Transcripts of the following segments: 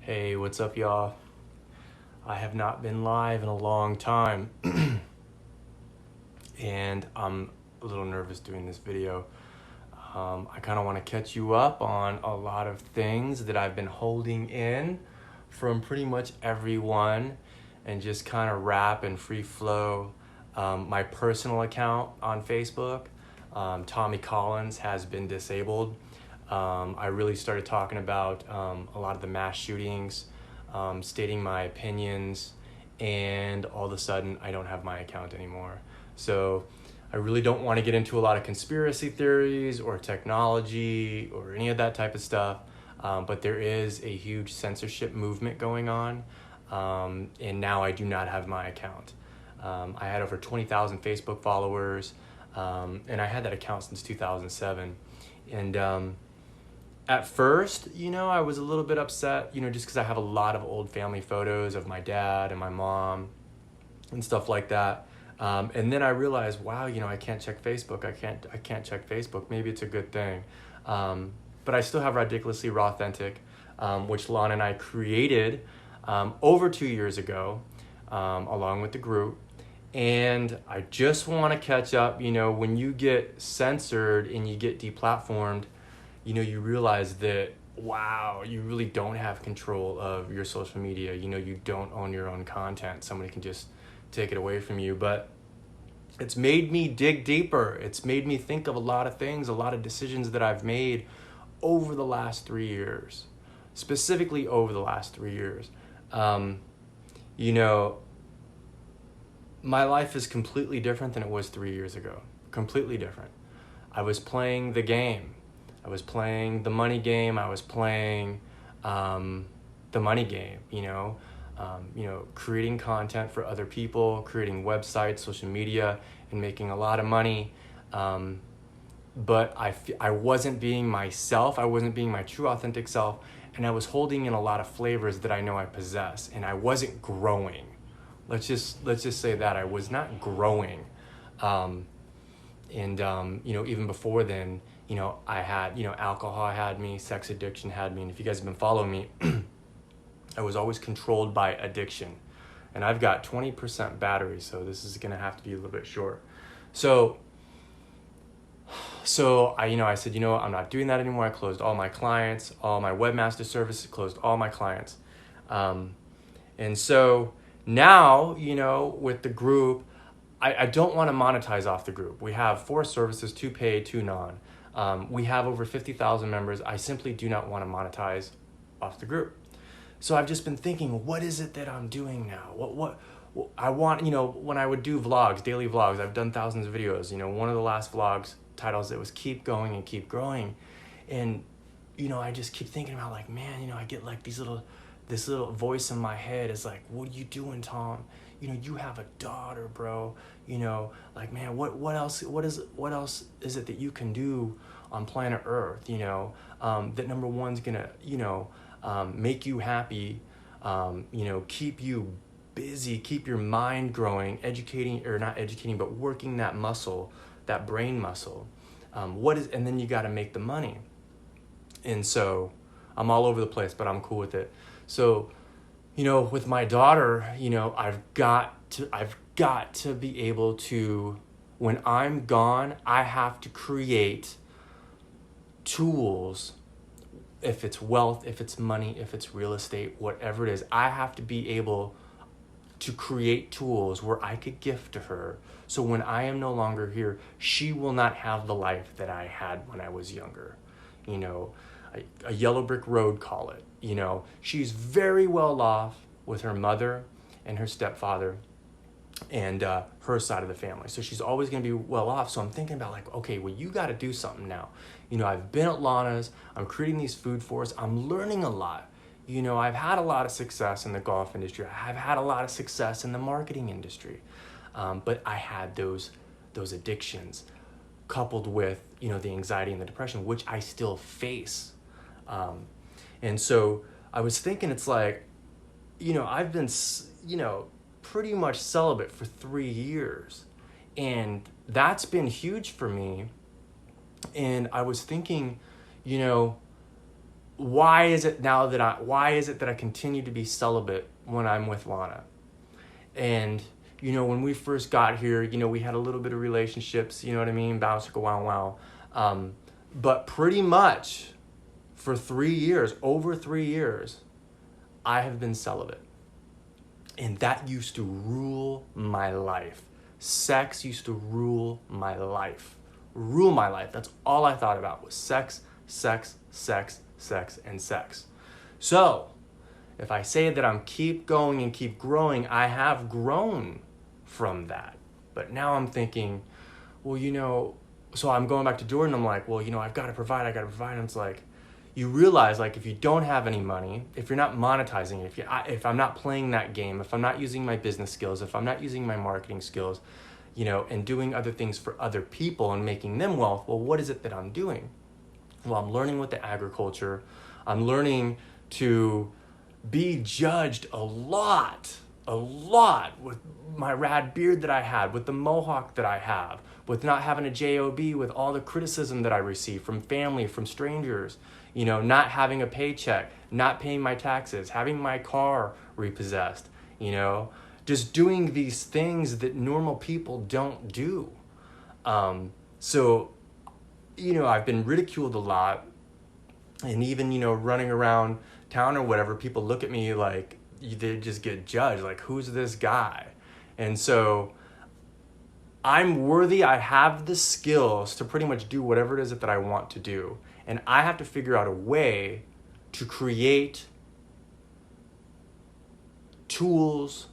Hey, what's up, y'all? I have not been live in a long time, and I'm a little nervous doing this video. I kind of want to catch you up on a lot of things that I've been holding in from pretty much everyone and just kind of rap and free flow. My personal account on Facebook, Tommy Collins, has been disabled. I really started talking about a lot of the mass shootings, stating my opinions, and all of a sudden I don't have my account anymore. So I really don't want to get into a lot of conspiracy theories or technology or any of that type of stuff, but there is a huge censorship movement going on, and now I do not have my account. I had over 20,000 Facebook followers, and I had that account since 2007. And at first, I was a little bit upset, just because I have a lot of old family photos of my dad and my mom and stuff like that. And then I realized, wow, I can't check Facebook. I can't check Facebook. Maybe it's a good thing. But I still have Ridiculously Raw Authentic, which Lon and I created over 2 years ago, along with the group. And I just want to catch up. When you get censored and you get deplatformed, you realize that, wow, you really don't have control of your social media. You don't own your own content. Somebody can just take it away from you. But it's made me dig deeper. It's made me think of a lot of things, a lot of decisions that I've made over the last 3 years, specifically over the last 3 years. My life is completely different than it was 3 years ago. Completely different. I was playing the game. I was playing the money game. I was playing the money game, creating content for other people, creating websites, social media, and making a lot of money. But I wasn't being myself. I wasn't being my true authentic self. And I was holding in a lot of flavors that I know I possess. And I wasn't growing. Let's just say that I was not growing. Even before then, I had, alcohol had me, sex addiction had me. And if you guys have been following me, I was always controlled by addiction. And I've got 20% battery, so this is going to have to be a little bit short. So I said, I'm not doing that anymore. I closed all my clients, all my webmaster services, closed all my clients. And so now, with the group, I don't want to monetize off the group. We have 4 services, 2 paid, 2 non. We have over 50,000 members. I simply do not want to monetize off the group. So I've just been thinking, what is it that I'm doing now? What I want, when I would do vlogs, daily vlogs, I've done thousands of videos. One of the last vlogs titles, it was Keep Going and Keep Growing. And, I just keep thinking about like, man, I get like this little voice in my head is like, what are you doing, Tom? You have a daughter, bro. Like, man, what else is it that you can do on planet Earth, that number one's gonna, make you happy, keep you busy, keep your mind growing, but working that muscle, that brain muscle. And then you got to make the money. And so I'm all over the place, but I'm cool with it. So, with my daughter, I've got to be able to, when I'm gone, I have to create tools. If it's wealth, if it's money, if it's real estate, whatever it is, I have to be able to create tools where I could gift to her. So when I am no longer here, she will not have the life that I had when I was younger. A yellow brick road, call it. She's very well off with her mother and her stepfather and her side of the family. So she's always going to be well off. So I'm thinking about like, okay, well, you got to do something now. I've been at Lana's. I'm creating these food forests. I'm learning a lot. I've had a lot of success in the golf industry. I've had a lot of success in the marketing industry. But I had those addictions coupled with, the anxiety and the depression, which I still face. And so I was thinking, it's like, I've been, pretty much celibate for 3 years. And that's been huge for me. And I was thinking, why is it that I continue to be celibate when I'm with Lana? And, when we first got here, we had a little bit of relationships, you know what I mean? Bounce, go, wow, wow. But pretty much for over 3 years, I have been celibate. And that used to rule my life. Sex used to rule my life. Rule my life. That's all I thought about was sex, sex, sex, sex, and sex. So, if I say that I'm keep going and keep growing, I have grown from that. But now I'm thinking, well, so I'm going back to Jordan. I'm like, well, I've got to provide. And it's like, you realize, like, if you don't have any money, if you're not monetizing it, if I'm not playing that game, if I'm not using my business skills, if I'm not using my marketing skills, and doing other things for other people and making them wealth, well, what is it that I'm doing? Well, I'm learning with the agriculture. I'm learning to be judged a lot with my rad beard that I had, with the mohawk that I have, with not having a job, with all the criticism that I receive from family, from strangers, not having a paycheck, not paying my taxes, having my car repossessed, just doing these things that normal people don't do. So I've been ridiculed a lot, and even, running around town or whatever, people look at me like they just get judged, like, who's this guy? And so I'm worthy. I have the skills to pretty much do whatever it is that I want to do. And I have to figure out a way to create tools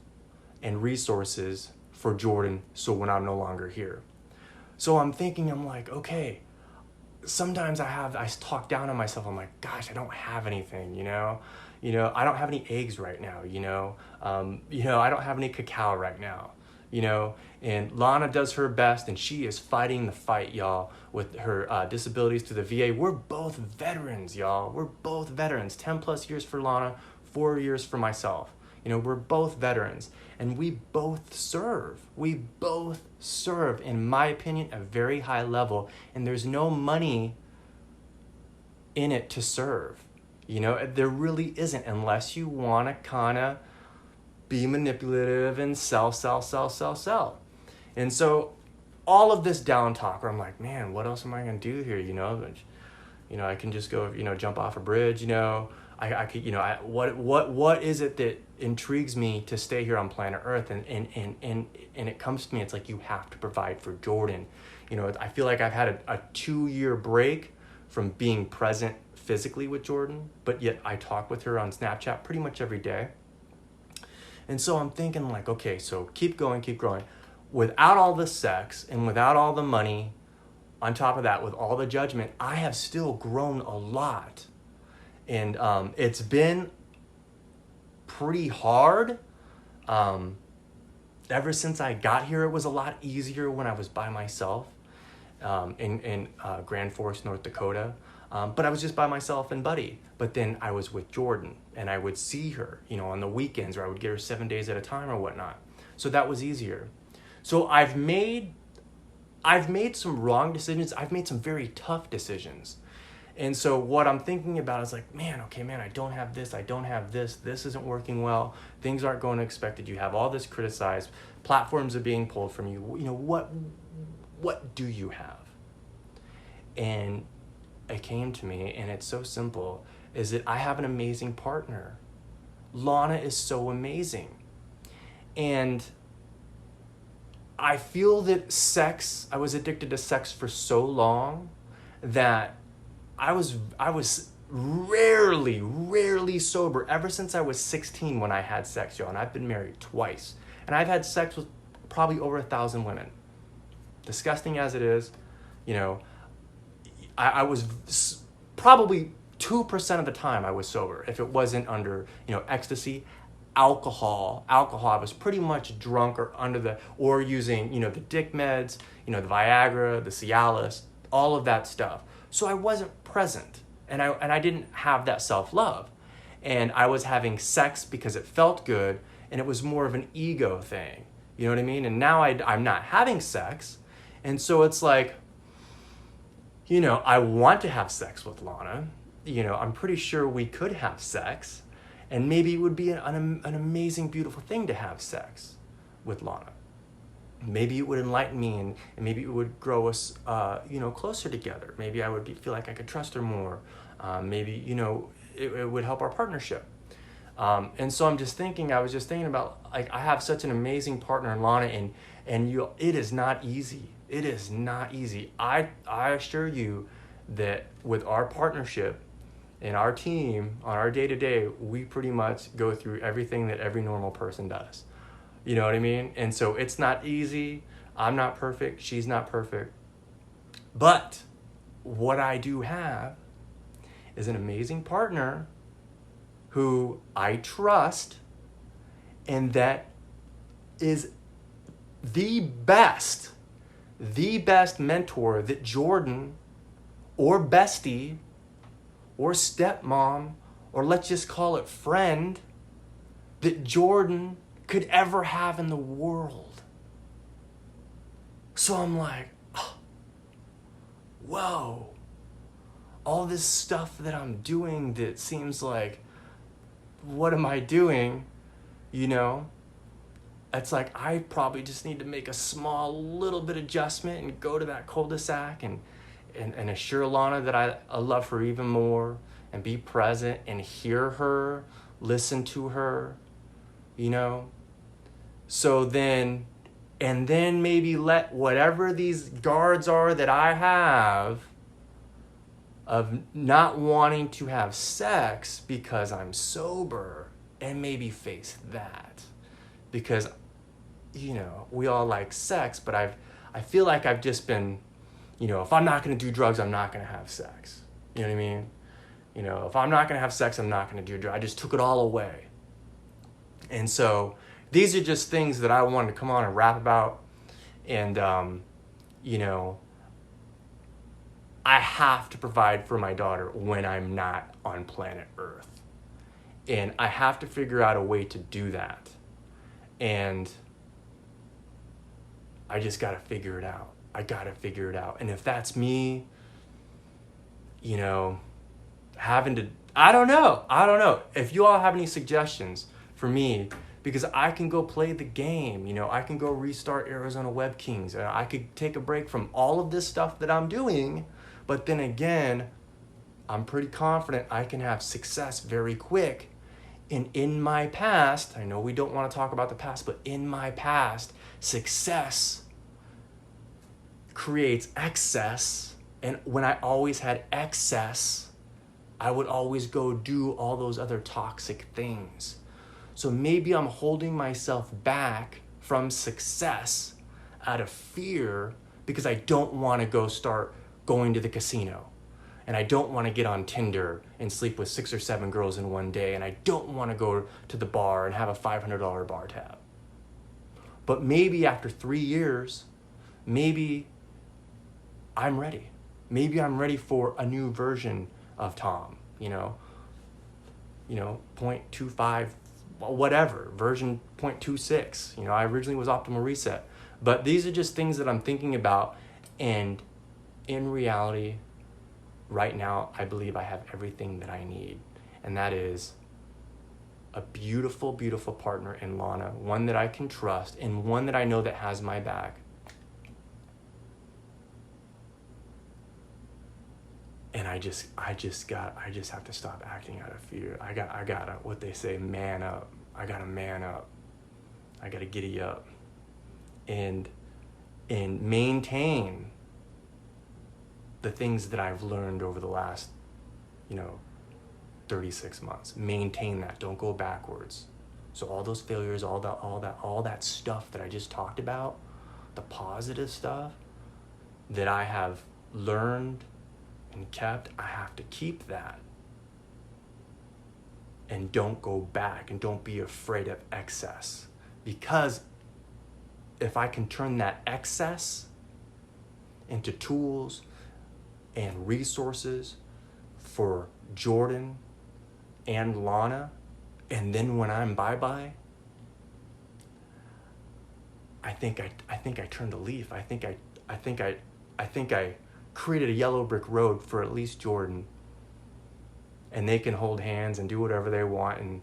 and resources for Jordan so when I'm no longer here. So I'm like, okay, sometimes I talk down on myself. I'm like, gosh, I don't have anything, I don't have any eggs right now, I don't have any cacao right now, and Lana does her best, and she is fighting the fight, y'all, with her disabilities through the VA. We're both veterans, y'all. We're both veterans. 10 plus years for Lana, 4 years for myself. We're both veterans, and we both serve. We both serve, in my opinion, a very high level, and there's no money in it to serve. There really isn't, unless you want to kind of be manipulative and sell. And so all of this down talk where I'm like, man, what else am I going to do here? I can just go, jump off a bridge, I could, what is it that intrigues me to stay here on planet Earth? And it comes to me, it's like, you have to provide for Jordan. I feel like I've had a 2-year break from being present physically with Jordan, but yet I talk with her on Snapchat pretty much every day. And so I'm thinking, like, okay, so keep going. Without all the sex and without all the money, on top of that, with all the judgment, I have still grown a lot. And it's been pretty hard. Ever since I got here, it was a lot easier when I was by myself in Grand Forks, North Dakota. But I was just by myself and Buddy. But then I was with Jordan, and I would see her, on the weekends, or I would get her 7 days at a time or whatnot. So that was easier. So I've made some wrong decisions. I've made some very tough decisions. And so what I'm thinking about is like, man, I don't have this. This isn't working well. Things aren't going expected. You have all this criticized. Platforms are being pulled from you. What do you have? And it came to me, and it's so simple, is that I have an amazing partner. Lana is so amazing. And I feel that I was addicted to sex for so long that I was rarely sober ever since I was 16 when I had sex, y'all. And I've been married twice. And I've had sex with probably over 1,000 women. Disgusting as it is, I was probably 2% of the time I was sober. If it wasn't under, ecstasy, alcohol, I was pretty much drunk or using, the dick meds, the Viagra, the Cialis, all of that stuff. So I wasn't present, and I didn't have that self-love. And I was having sex because it felt good, and it was more of an ego thing. You know what I mean? And now I'm not having sex, and so it's like, I want to have sex with Lana, I'm pretty sure we could have sex, and maybe it would be an amazing, beautiful thing to have sex with Lana. Maybe it would enlighten me, and maybe it would grow us, closer together. Maybe I would feel like I could trust her more. Maybe, it would help our partnership. And so I was just thinking about, like, I have such an amazing partner in Lana, and it is not easy. It is not easy. I assure you that with our partnership and our team on our day-to-day, we pretty much go through everything that every normal person does. You know what I mean? And so it's not easy. I'm not perfect. She's not perfect. But what I do have is an amazing partner who I trust, and that is the best mentor that Jordan or bestie or stepmom, or let's just call it friend, that Jordan could ever have in the world. So I'm like, oh, whoa, all this stuff that I'm doing that seems like, what am I doing? It's like I probably just need to make a small little bit adjustment and go to that cul-de-sac and assure Lana that I love her even more, and be present and hear her, listen to her, So then maybe let whatever these guards are that I have of not wanting to have sex because I'm sober, and maybe face that. Because, we all like sex, but I feel like I've just been, if I'm not going to do drugs, I'm not going to have sex. You know what I mean? If I'm not going to have sex, I'm not going to do drugs. I just took it all away. And so these are just things that I wanted to come on and rap about. And, I have to provide for my daughter when I'm not on planet Earth. And I have to figure out a way to do that. And I just got to figure it out. I got to figure it out. And if that's me, having to, I don't know. If you all have any suggestions for me, because I can go play the game, I can go restart Arizona Web Kings. I could take a break from all of this stuff that I'm doing. But then again, I'm pretty confident I can have success very quick. And in my past, I know we don't want to talk about the past, but in my past, success creates excess. And when I always had excess, I would always go do all those other toxic things. So maybe I'm holding myself back from success out of fear because I don't want to go start going to the casino. And I don't want to get on Tinder and sleep with 6 or 7 girls in one day. And I don't want to go to the bar and have a $500 bar tab. But maybe after 3 years, maybe I'm ready. Maybe I'm ready for a new version of Tom, 0.25, whatever, version 0.26. I originally was Optimal Reset. But these are just things that I'm thinking about. And in reality, right now, I believe I have everything that I need. And that is a beautiful, beautiful partner in Lana, one that I can trust, and one that I know that has my back. And I just have to stop acting out of fear. I gotta, what they say, man up. I gotta man up. I gotta giddy up. And maintain the things that I've learned over the last, 36 months. Maintain that. Don't go backwards. So all those failures, all that stuff that I just talked about, the positive stuff that I have learned and kept, I have to keep that. And don't go back, and don't be afraid of excess. Because if I can turn that excess into tools and resources for Jordan and Lana, and then when I'm bye-bye, I think I turned a leaf. I think I created a yellow brick road for at least Jordan and they can hold hands and do whatever they want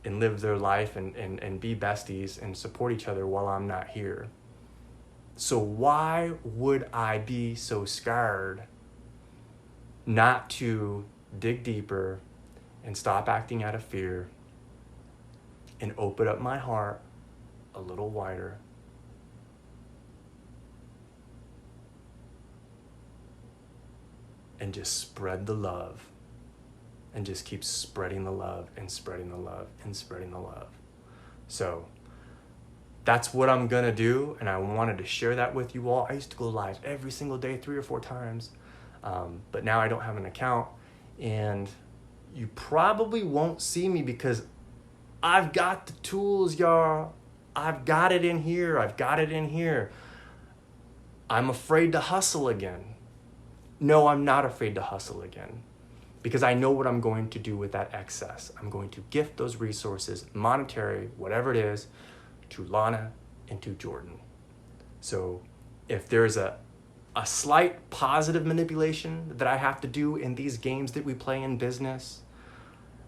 and live their life and be besties and support each other while I'm not here. So why would I be so scared not to dig deeper and stop acting out of fear and open up my heart a little wider? And just spread the love, and just keep spreading the love and spreading the love and spreading the love. So that's what I'm gonna do, and I wanted to share that with you all. I used to go live every single day, 3 or 4 times, but now I don't have an account, and you probably won't see me because I've got the tools, y'all. I've got it in here. I'm afraid to hustle again. No, I'm not afraid to hustle again, because I know what I'm going to do with that excess. I'm going to gift those resources, monetary, whatever it is, to Lana and to Jordan. So if there's a slight positive manipulation that I have to do in these games that we play in business,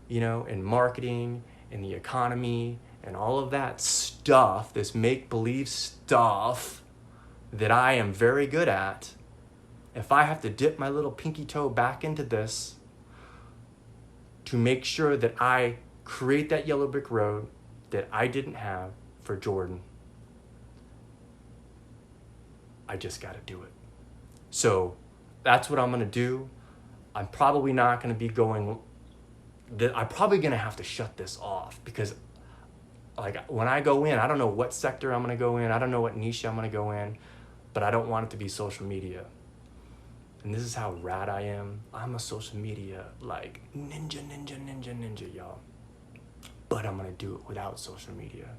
in marketing, in the economy, and all of that stuff, this make-believe stuff that I am very good at, if I have to dip my little pinky toe back into this to make sure that I create that yellow brick road that I didn't have for Jordan, I just got to do it. So that's what I'm going to do. I'm probably not going to be going, I'm probably going to have to shut this off, because when I go in, I don't know what sector I'm going to go in. I don't know what niche I'm going to go in, but I don't want it to be social media. And this is how rad I am. I'm a social media ninja, y'all. But I'm gonna do it without social media.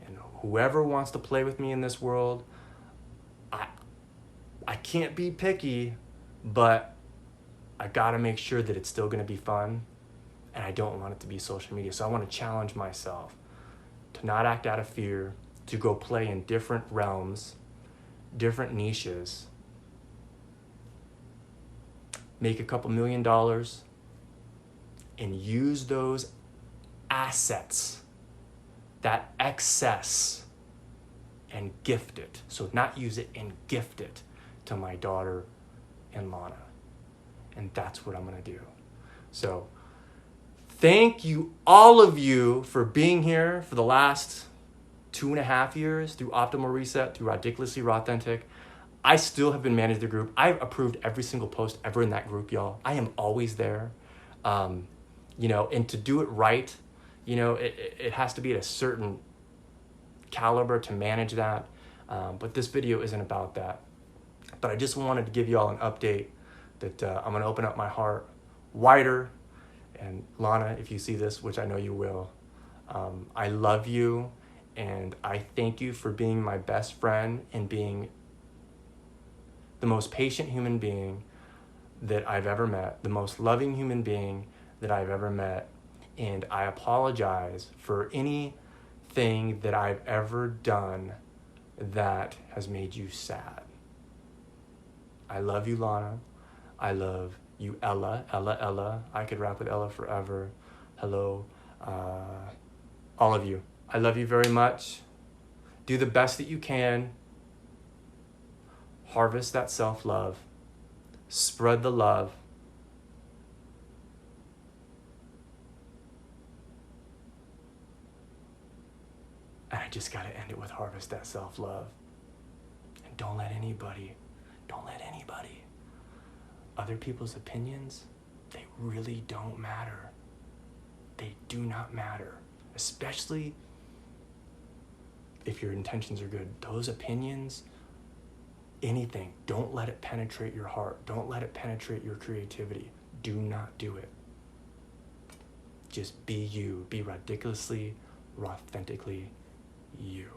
And whoever wants to play with me in this world, I can't be picky, but I gotta make sure that it's still gonna be fun, and I don't want it to be social media. So I want to challenge myself to not act out of fear, to go play in different realms, different niches, make a couple $1 million, and use those assets, that excess, and gift it. So not use it, and gift it to my daughter and Lana. And that's what I'm gonna do. So thank you, all of you, for being here for the last 2.5 years through Optimal Reset, through Ridiculously Raw Authentic. I still have been managing the group. I've approved every single post ever in that group, y'all. I am always there. And to do it right, it has to be at a certain caliber to manage that. But this video isn't about that. But I just wanted to give y'all an update that I'm gonna open up my heart wider. And Lana, if you see this, which I know you will, I love you, and I thank you for being my best friend and being the most patient human being that I've ever met, the most loving human being that I've ever met. And I apologize for anything that I've ever done that has made you sad. I love you, Lana. I love you, Ella. I could rap with Ella forever. Hello, all of you. I love you very much. Do the best that you can. Harvest that self-love. Spread the love. And I just gotta end it with harvest that self-love. And don't let anybody, other people's opinions, they really don't matter. They do not matter. Especially if your intentions are good. Those opinions, anything, don't let it penetrate your heart. Don't let it penetrate your creativity. Do not do it. Just be you. Be ridiculously, authentically you.